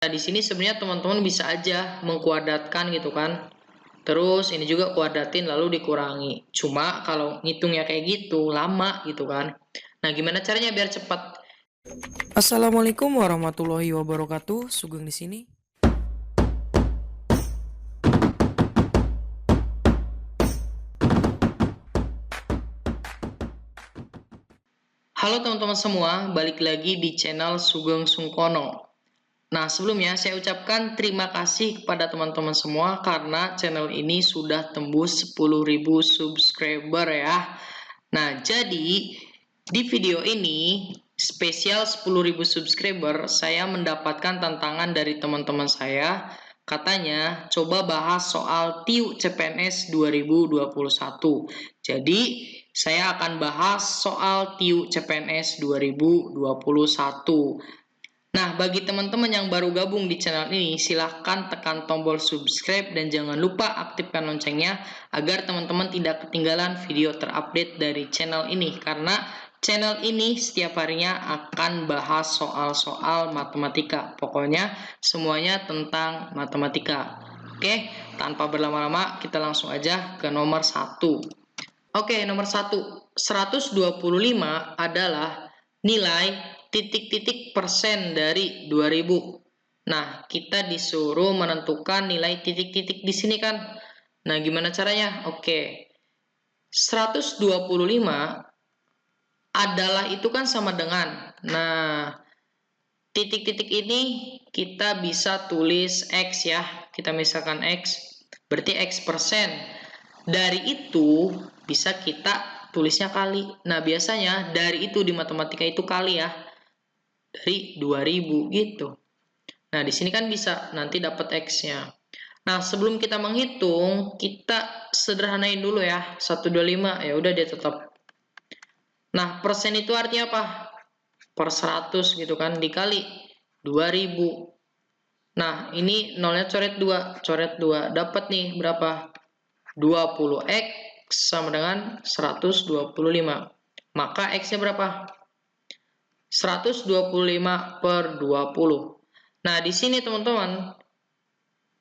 Nah, di sini sebenarnya teman-teman bisa aja mengkuadratkan gitu kan. Terus ini juga kuadratin lalu dikurangi. Cuma kalau ngitungnya kayak gitu lama gitu kan. Nah, gimana caranya biar cepat? Assalamualaikum warahmatullahi wabarakatuh. Sugeng di sini. Halo teman-teman semua, balik lagi di channel Sugeng Sungkono. Nah, sebelumnya saya ucapkan terima kasih kepada teman-teman semua karena channel ini sudah tembus 10.000 subscriber ya. Nah, jadi di video ini spesial 10.000 subscriber, saya mendapatkan tantangan dari teman-teman saya. Katanya, coba bahas soal TIU CPNS 2021. Jadi, saya akan bahas soal TIU CPNS 2021. Nah, bagi teman-teman yang baru gabung di channel ini, silahkan tekan tombol subscribe dan jangan lupa aktifkan loncengnya agar teman-teman tidak ketinggalan video terupdate dari channel ini. Karena channel ini setiap harinya akan bahas soal-soal matematika. Pokoknya semuanya tentang matematika. Oke, tanpa berlama-lama kita langsung aja ke nomor 1. Oke, nomor 1. 125 adalah nilai titik-titik persen dari 2000. Nah, kita disuruh menentukan nilai titik-titik di sini kan. Nah, gimana caranya? Oke. 125 adalah itu kan sama dengan. Nah, titik-titik ini kita bisa tulis X ya. Kita misalkan X. Berarti X persen. Dari itu bisa kita tulisnya kali. Nah, biasanya dari itu di matematika itu kali ya. Dari 2000 gitu. Nah, di sini kan bisa nanti dapat X-nya. Nah, sebelum kita menghitung, kita sederhanain dulu ya. 125 ya udah dia tetap. Nah, persen itu artinya apa? Per 100 gitu kan dikali 2000. Nah, ini nolnya coret 2, coret 2. Dapat nih berapa? 20x sama dengan 125. Maka x-nya berapa? 125 per 20. Nah, di sini teman-teman,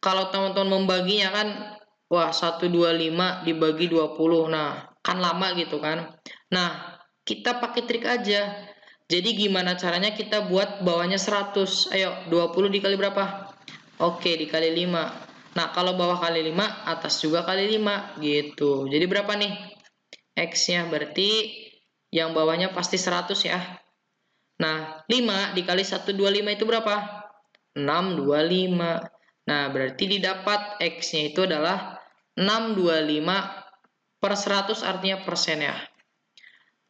kalau teman-teman membaginya kan, wah 125 dibagi 20. Nah, kan lama gitu kan. Nah, kita pakai trik aja. Jadi gimana caranya kita buat bawahnya 100? Ayo, 20 dikali berapa? Oke, dikali 5. Nah, kalau bawah kali 5, atas juga kali 5 gitu. Jadi berapa nih? X-nya berarti yang bawahnya pasti 100 ya. Nah, 5 dikali 125 itu berapa? 625. Nah, berarti didapat X-nya itu adalah 625 per 100 artinya persen ya.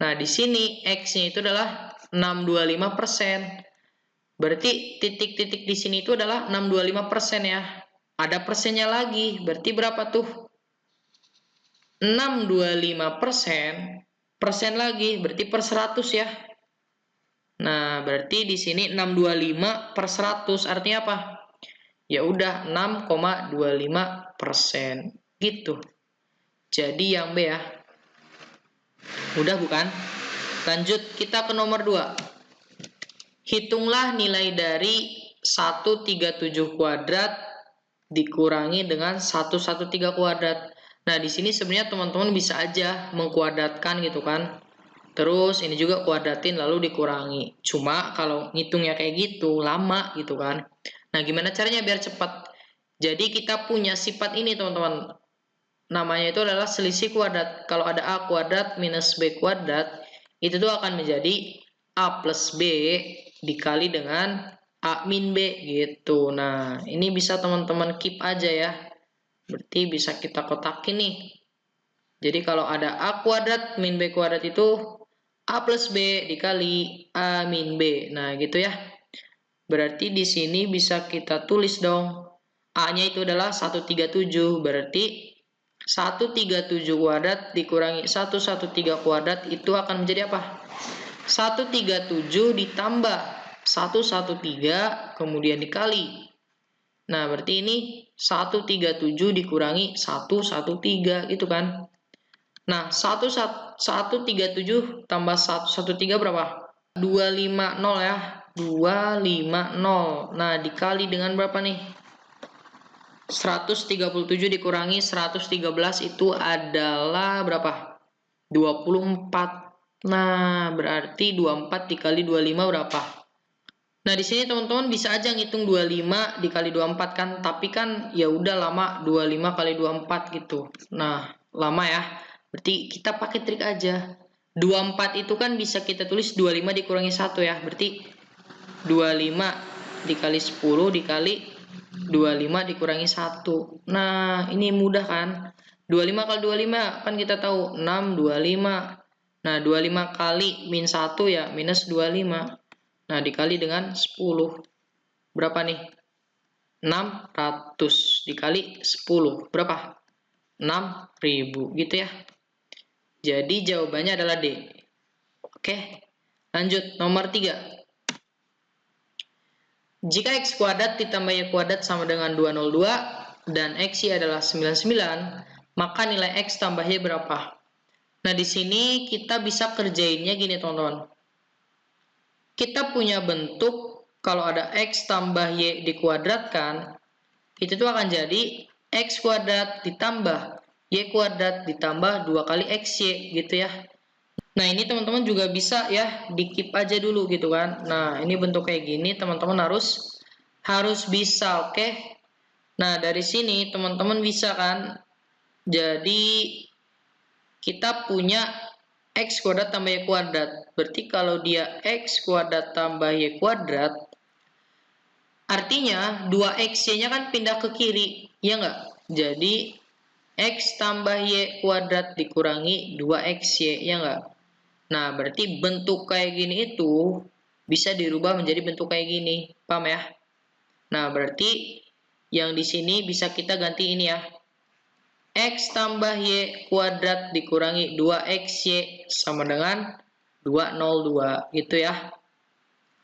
Nah, di sini X-nya itu adalah 625%. Berarti titik-titik di sini itu adalah 625% ya. Ada persennya lagi. Berarti berapa tuh? 625% persen lagi. Berarti per 100 ya. Nah, berarti di sini 625 per 100 artinya apa? Ya udah 6,25% gitu. Jadi yang B ya. Udah bukan? Lanjut kita ke nomor 2. Hitunglah nilai dari 137 kuadrat dikurangi dengan 113 kuadrat. Nah, di sini sebenarnya teman-teman bisa aja mengkuadratkan gitu kan. Terus ini juga kuadratin lalu dikurangi. Cuma kalau ngitungnya kayak gitu lama gitu kan. Nah, gimana caranya biar cepat? Jadi kita punya sifat ini teman-teman. Namanya itu adalah selisih kuadrat. Kalau ada A kuadrat minus B kuadrat, itu tuh akan menjadi A plus B dikali dengan A min B gitu. Nah, ini bisa teman-teman keep aja ya. Berarti bisa kita kotakin nih. Jadi kalau ada A kuadrat min B kuadrat itu A plus B dikali A min B. Nah, gitu ya. Berarti di sini bisa kita tulis dong. A-nya itu adalah 137. Berarti 137 kuadrat dikurangi 113 kuadrat itu akan menjadi apa? 137 ditambah 113 kemudian dikali. Nah, berarti ini 137 dikurangi 113 gitu kan. Nah, 137 tambah 113 berapa? 250 ya. 250. Nah, dikali dengan berapa nih? 137 dikurangi 113 itu adalah berapa? 24. Nah, berarti 24 dikali 25 berapa? Nah, di sini teman-teman bisa aja ngitung 25 dikali 24 kan, tapi kan ya udah lama 25 kali 24 gitu. Nah, lama ya. Berarti kita pakai trik aja. 24 itu kan bisa kita tulis 25 dikurangi 1 ya. Berarti 25 dikali 10 dikali 25 dikurangi 1. Nah, ini mudah kan? 25 kali 25 kan kita tahu 6, 25. Nah, 25 kali min 1 ya minus 25. Nah, dikali dengan 10. Berapa nih? 600 dikali 10. Berapa? 6.000 gitu ya. Jadi jawabannya adalah D. Oke. Lanjut nomor 3. Jika x kuadrat ditambah y kuadrat sama dengan 202 dan x y adalah 99, maka nilai x tambah y berapa? Nah, di sini kita bisa kerjainnya gini, teman-teman. Kita punya bentuk kalau ada x tambah y dikuadratkan, itu tuh akan jadi x kuadrat ditambah y kuadrat ditambah 2 kali xy gitu ya. Nah, ini teman-teman juga bisa ya di-keep aja dulu gitu kan. Nah, ini bentuk kayak gini teman-teman harus bisa, oke? Nah, dari sini teman-teman bisa kan. Jadi kita punya x kuadrat tambah y kuadrat. Berarti kalau dia x kuadrat tambah y kuadrat, artinya 2xy-nya kan pindah ke kiri, ya nggak? Jadi x tambah y kuadrat dikurangi 2xy, ya nggak? Nah, berarti bentuk kayak gini itu bisa dirubah menjadi bentuk kayak gini. Paham ya? Nah, berarti yang di sini bisa kita ganti ini ya. X tambah Y kuadrat dikurangi 2XY sama dengan 202 gitu ya.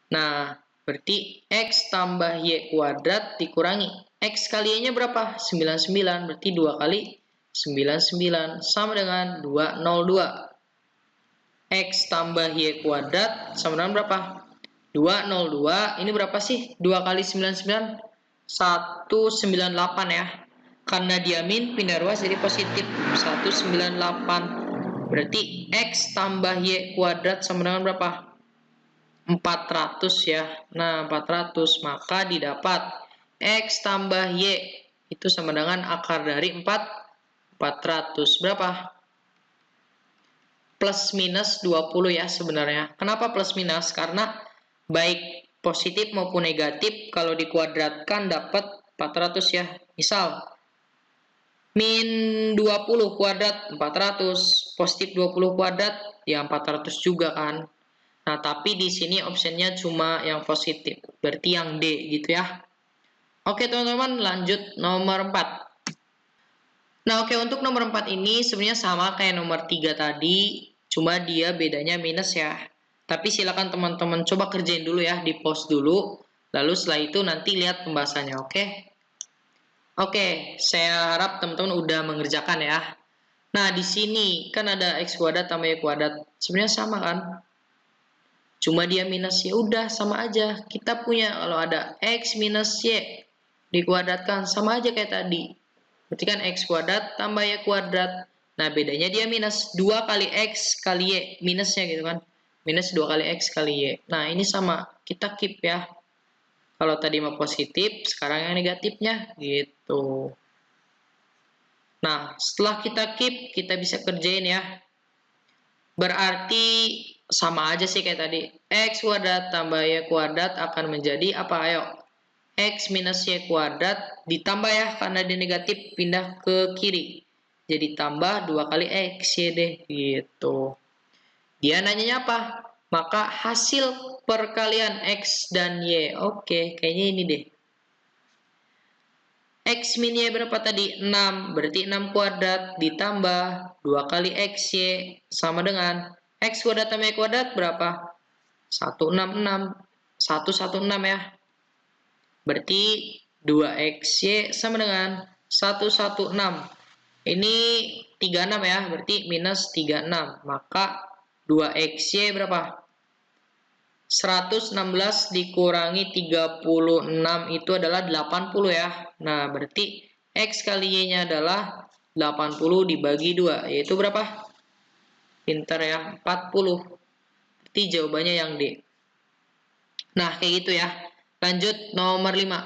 Nah, berarti X tambah Y kuadrat dikurangi X kali Y-nya berapa? 99. Berarti 2 kali 99 sama dengan 202. X tambah Y kuadrat sama dengan berapa? 202. Ini berapa sih? 2 kali 99? 198 ya. Karena dia min, pindah ruas jadi positif. 198. Berarti X tambah Y kuadrat sama dengan berapa? 400 ya. Nah, 400. Maka didapat X tambah Y itu sama dengan akar dari 400. Berapa? Plus minus 20 ya sebenarnya. Kenapa plus minus? Karena baik positif maupun negatif kalau dikuadratkan dapat 400 ya. Misal min 20 kuadrat 400, positif 20 kuadrat ya 400 juga kan. Nah, tapi di sini optionnya cuma yang positif. Berarti yang D gitu ya. Oke, teman-teman, lanjut nomor 4. Nah, oke, untuk nomor 4 ini sebenarnya sama kayak nomor 3 tadi. Cuma dia bedanya minus ya. Tapi silakan teman-teman coba kerjain dulu ya, di pause dulu. Lalu setelah itu nanti lihat pembahasannya, oke? Oke, saya harap teman-teman udah mengerjakan ya. Nah, di sini kan ada x kuadrat tambah y kuadrat. Sebenarnya sama kan? Cuma dia minus, ya udah sama aja. Kita punya kalau ada x minus y dikuadratkan sama aja kayak tadi. Berarti kan x kuadrat tambah y kuadrat. Nah, bedanya dia minus 2 kali x kali y. Minusnya gitu kan. Minus 2 kali x kali y. Nah, ini sama. Kita keep ya. Kalau tadi mau positif, sekarang yang negatifnya. Gitu. Nah, setelah kita keep, kita bisa kerjain ya. Berarti sama aja sih kayak tadi. X kuadrat tambah y kuadrat akan menjadi apa? Ayo. X minus y kuadrat ditambah ya karena dia negatif pindah ke kiri jadi tambah 2 kali x y deh gitu. Dia nanyanya apa? Maka hasil perkalian x dan y. Oke, kayaknya ini deh. X min y berapa tadi? 6. Berarti 6 kuadrat ditambah 2 kali x y sama dengan x kuadrat tambah y kuadrat berapa? 166. 116 ya. Berarti 2xy sama dengan 116. Ini 36 ya, berarti minus 36. Maka 2xy berapa? 116 dikurangi 36 itu adalah 80 ya. Nah, berarti X kali Y-nya adalah 80 dibagi 2, yaitu berapa? Pintar ya, 40. Berarti jawabannya yang D. Nah, kayak gitu ya. Lanjut nomor 5.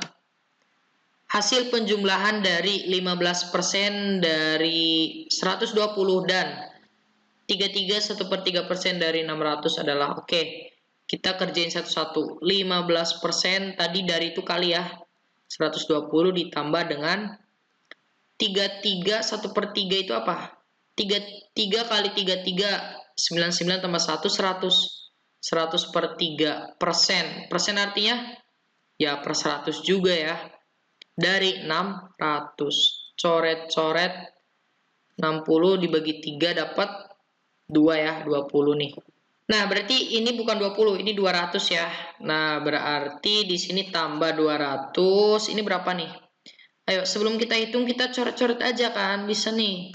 Hasil penjumlahan dari 15% dari 120 dan 33 1/3% dari 600 adalah oke. Kita kerjain satu-satu. 15% tadi dari itu kali ya. 120 ditambah dengan 33 1/3 itu apa? 3 kali 33 99 tambah 1 100. 100/3%. Persen artinya ya per 100 juga ya. Dari 600. Coret-coret 60 dibagi 3 dapat 2 ya, 20 nih. Nah, berarti ini bukan 20, ini 200 ya. Nah, berarti di sini tambah 200, ini berapa nih? Ayo, sebelum kita hitung, kita coret-coret aja kan, bisa nih.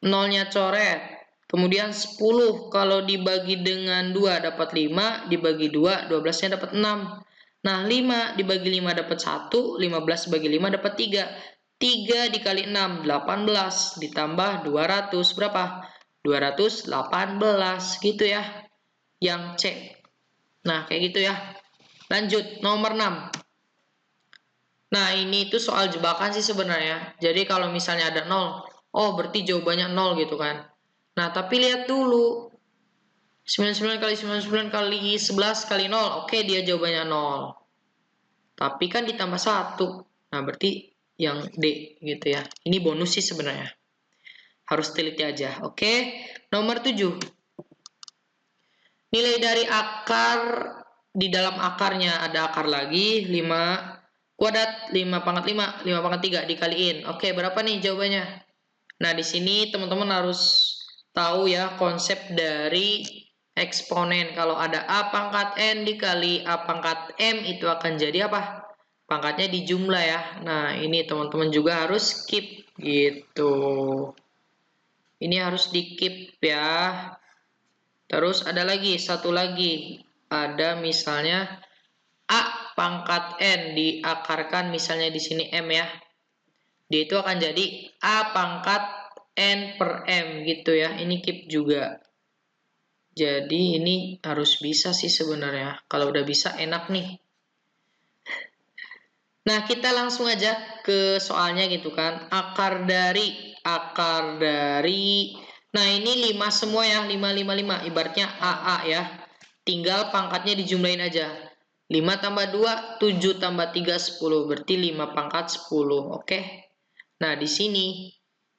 Nolnya coret. Kemudian 10, kalau dibagi dengan 2 dapat 5, dibagi 2, 12-nya dapat 6. Nah, 5 dibagi 5 dapat 1, 15 dibagi 5 dapat 3. 3 dikali 6, 18, ditambah 200, berapa? 218 gitu ya, yang C. Nah, kayak gitu ya. Lanjut, nomor 6. Nah, ini tuh soal jebakan sih sebenarnya. Jadi kalau misalnya ada 0, oh berarti jawabannya 0 gitu kan. Nah, tapi lihat dulu. 99 kali 99 kali 11 kali 0, oke dia jawabannya 0. Tapi kan ditambah 1. Nah, berarti yang D gitu ya. Ini bonus sih sebenarnya. Harus teliti aja. Oke, nomor 7. Nilai dari akar, di dalam akarnya ada akar lagi, 5 kuadrat, 5 pangkat 5, 5 pangkat 3 dikaliin. Oke, berapa nih jawabannya? Nah, di sini teman-teman harus tahu ya konsep dari eksponen. Kalau ada A pangkat N dikali A pangkat M itu akan jadi apa? Pangkatnya dijumlah ya. Nah, ini teman-teman juga harus keep gitu. Ini harus di keep ya. Terus ada lagi, satu lagi. Ada misalnya A pangkat N diakarkan misalnya di sini M ya. Dia itu akan jadi A pangkat N per M gitu ya. Ini keep juga. Jadi ini harus bisa sih sebenarnya. Kalau udah bisa enak nih. Nah, kita langsung aja ke soalnya gitu kan. Akar dari. Nah, ini 5 semua ya. 5, 5, 5. Ibaratnya AA ya. Tinggal pangkatnya dijumlahin aja. 5 tambah 2, 7 tambah 3, 10. Berarti 5 pangkat 10. Oke. Nah, di sini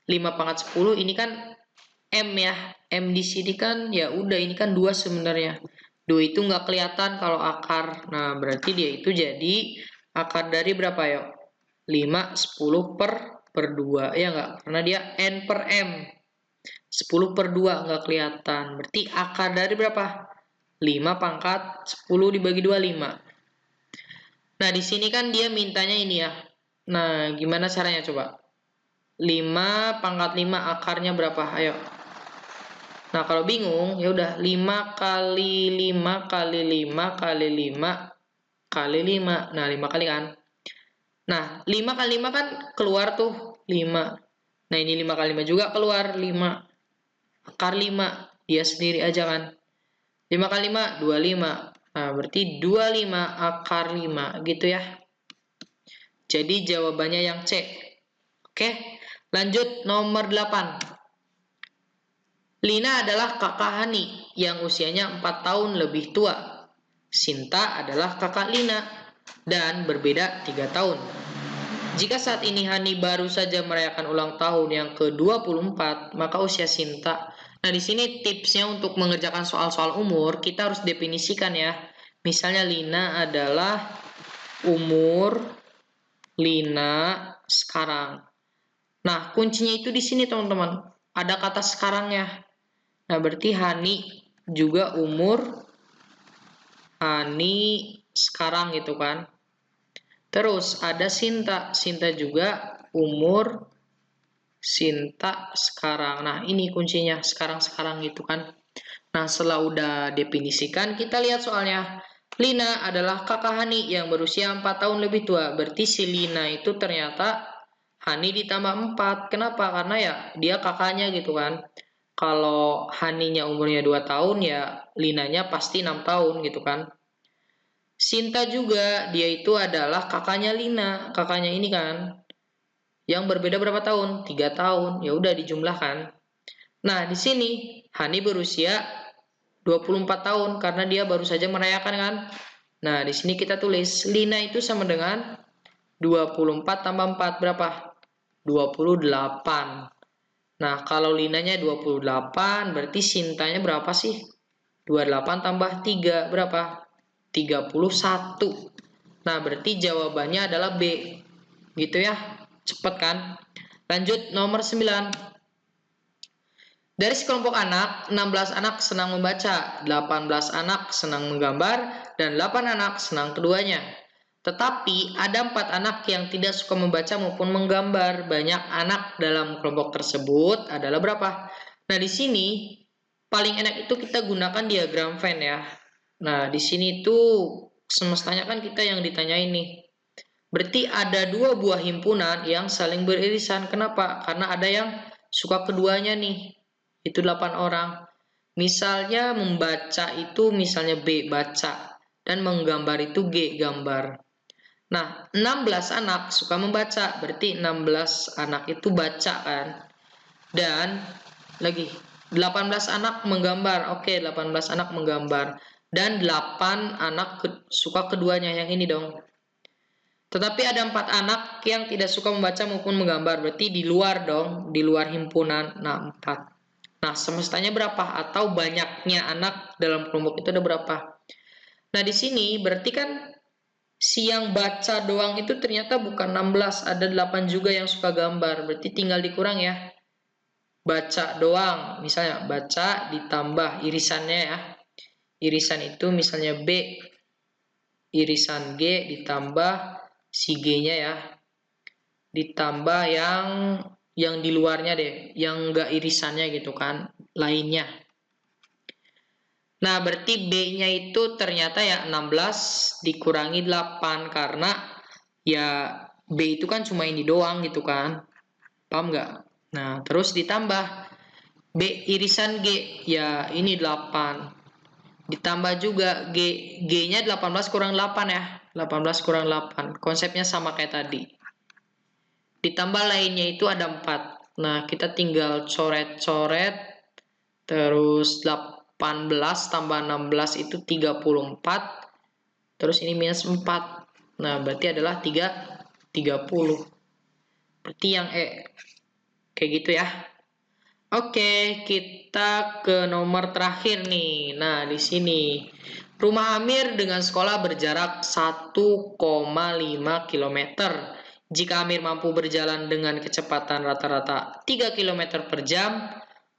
5 pangkat 10 ini kan M ya. M di sini kan ya udah ini kan 2 sebenarnya. 2 itu nggak kelihatan kalau akar. Nah, berarti dia itu jadi akar dari berapa ya? 5, 10 per 2. Ya nggak? Karena dia N per M. 10 per 2 nggak kelihatan. Berarti akar dari berapa? 5 pangkat 10 dibagi 2, 5. Nah, di sini kan dia mintanya ini ya. Nah, gimana caranya coba? 5 pangkat 5 akarnya berapa? Ayo. Nah, kalau bingung, ya udah 5 kali 5 kali 5 kali 5 kali 5. Nah, 5 kali kan? Nah, 5 kali 5 kan keluar tuh 5. Nah, ini 5 kali 5 juga keluar 5. Akar 5, dia sendiri aja kan. 5 kali 5, 25. Nah, berarti 25 akar 5 gitu ya. Jadi jawabannya yang C. Oke, lanjut nomor 8. Lina adalah kakak Hani yang usianya 4 tahun lebih tua. Sinta adalah kakak Lina dan berbeda 3 tahun. Jika saat ini Hani baru saja merayakan ulang tahun yang ke-24, maka usia Sinta. Nah, di sini tipsnya untuk mengerjakan soal-soal umur, kita harus definisikan ya. Misalnya Lina adalah umur Lina sekarang. Nah, kuncinya itu di sini teman-teman. Ada kata sekarangnya. Nah, berarti Hani juga umur Hani sekarang gitu kan. Terus ada Sinta. Sinta juga umur Sinta sekarang. Nah, ini kuncinya sekarang-sekarang gitu kan. Nah, setelah udah definisikan, kita lihat soalnya. Lina adalah kakak Hani yang berusia 4 tahun lebih tua. Berarti si Lina itu ternyata Hani ditambah 4. Kenapa? Karena ya dia kakaknya gitu kan. Kalau Haninya umurnya 2 tahun, ya Linanya pasti 6 tahun gitu kan. Sinta juga, dia itu adalah kakaknya Lina. Kakaknya ini kan. Yang berbeda berapa tahun? 3 tahun. Ya udah dijumlahkan. Nah, di sini Hani berusia 24 tahun karena dia baru saja merayakan kan. Nah, di sini kita tulis Lina itu sama dengan 24 tambah 4 berapa? 28. Nah, kalau Linanya 28 berarti Sintanya berapa sih? 28 tambah 3 berapa? 31. Nah, berarti jawabannya adalah B. Gitu ya. Cepet kan? Lanjut nomor 9. Dari sekelompok anak, 16 anak senang membaca, 18 anak senang menggambar, dan 8 anak senang keduanya. Tetapi ada 4 anak yang tidak suka membaca maupun menggambar. Banyak anak dalam kelompok tersebut adalah berapa? Nah, di sini paling enak itu kita gunakan diagram Venn ya. Nah, di sini tuh semestanya kan kita yang ditanyain nih. Berarti ada 2 buah himpunan yang saling beririsan. Kenapa? Karena ada yang suka keduanya nih. Itu 8 orang. Misalnya membaca itu misalnya B, baca. Dan menggambar itu G, gambar. Nah, 16 anak suka membaca. Berarti 16 anak itu baca kan. Dan lagi 18 anak menggambar. Oke, 18 anak menggambar. Dan 8 anak suka keduanya. Yang ini dong. Tetapi ada 4 anak yang tidak suka membaca maupun menggambar. Berarti di luar dong. Di luar himpunan. Nah, 4. Nah, semestanya berapa? Atau banyaknya anak dalam kelompok itu ada berapa? Nah, di sini berarti kan si yang baca doang itu ternyata bukan 16, ada 8 juga yang suka gambar. Berarti tinggal dikurang ya. Baca doang, misalnya baca ditambah irisannya ya. Irisan itu misalnya B, irisan G ditambah si G-nya ya. Ditambah yang di luarnya deh, yang enggak irisannya gitu kan, lainnya. Nah, berarti B-nya itu ternyata ya 16 dikurangi 8 karena ya B itu kan cuma ini doang gitu kan. Paham nggak? Nah, terus ditambah B irisan G ya ini 8. Ditambah juga G-nya 18 kurang 8 ya. 18 kurang 8. Konsepnya sama kayak tadi. Ditambah lainnya itu ada 4. Nah, kita tinggal coret-coret. Terus 18 tambah 16 itu 34. Terus ini minus 4. Nah, berarti adalah 30. Berarti yang E. Kayak gitu ya. Oke, kita ke nomor terakhir nih. Nah, di sini. Rumah Amir dengan sekolah berjarak 1,5 km. Jika Amir mampu berjalan dengan kecepatan rata-rata 3 km per jam,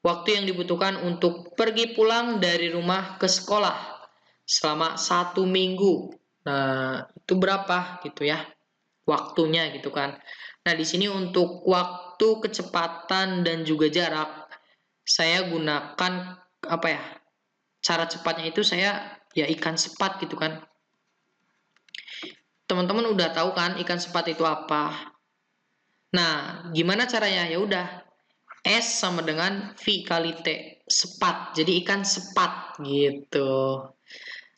waktu yang dibutuhkan untuk pergi pulang dari rumah ke sekolah selama 1 minggu. Nah, itu berapa gitu ya? Waktunya gitu kan. Nah, di sini untuk waktu, kecepatan, dan juga jarak, saya gunakan apa ya? Cara cepatnya itu saya ya ikan sepat gitu kan. Teman-teman udah tahu kan ikan sepat itu apa? Nah, gimana caranya? Ya udah, S sama dengan V kali T, sepat. Jadi ikan sepat gitu.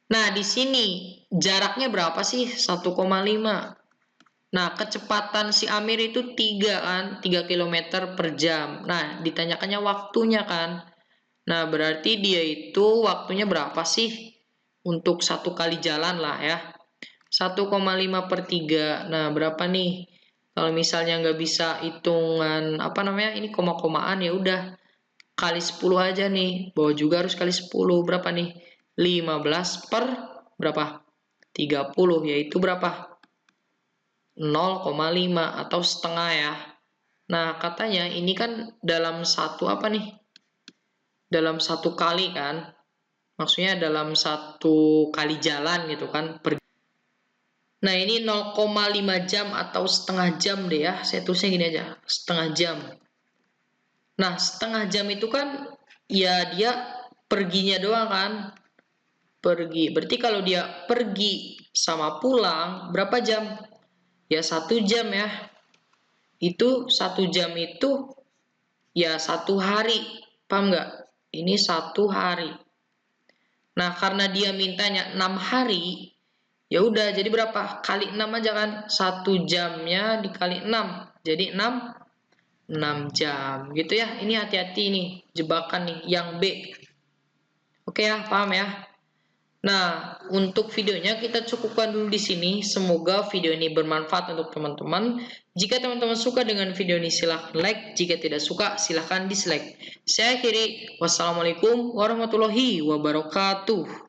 Nah, di sini jaraknya berapa sih? 1,5. Nah, kecepatan si Amir itu 3 kan, 3 km per jam. Nah, ditanyakannya waktunya kan. Nah, berarti dia itu waktunya berapa sih? Untuk 1 kali jalan lah ya. 1,5 per 3. Nah, berapa nih? Kalau misalnya nggak bisa hitungan, apa namanya, ini koma-komaan, ya udah. Kali 10 aja nih. Bawah juga harus kali 10. Berapa nih? 15 per berapa? 30, yaitu berapa? 0,5 atau setengah ya. Nah, katanya ini kan dalam satu apa nih? Dalam satu kali kan? Maksudnya dalam satu kali jalan gitu kan. Nah, ini 0,5 jam atau setengah jam deh ya. Saya tulisnya gini aja, setengah jam. Nah, setengah jam itu kan ya dia perginya doang kan. Pergi. Berarti kalau dia pergi sama pulang, berapa jam? Ya 1 jam ya. Itu 1 jam itu ya 1 hari. Paham nggak? Ini 1 hari. Nah, karena dia mintanya 6 hari, ya udah jadi berapa? Kali 6 aja kan. 1 jamnya dikali 6. Jadi 6 jam. Gitu ya. Ini hati-hati nih, jebakan nih yang B. Oke ya, paham ya? Nah, untuk videonya kita cukupkan dulu di sini. Semoga video ini bermanfaat untuk teman-teman. Jika teman-teman suka dengan video ini silahkan like. Jika tidak suka silahkan dislike. Saya akhiri. Wassalamualaikum warahmatullahi wabarakatuh.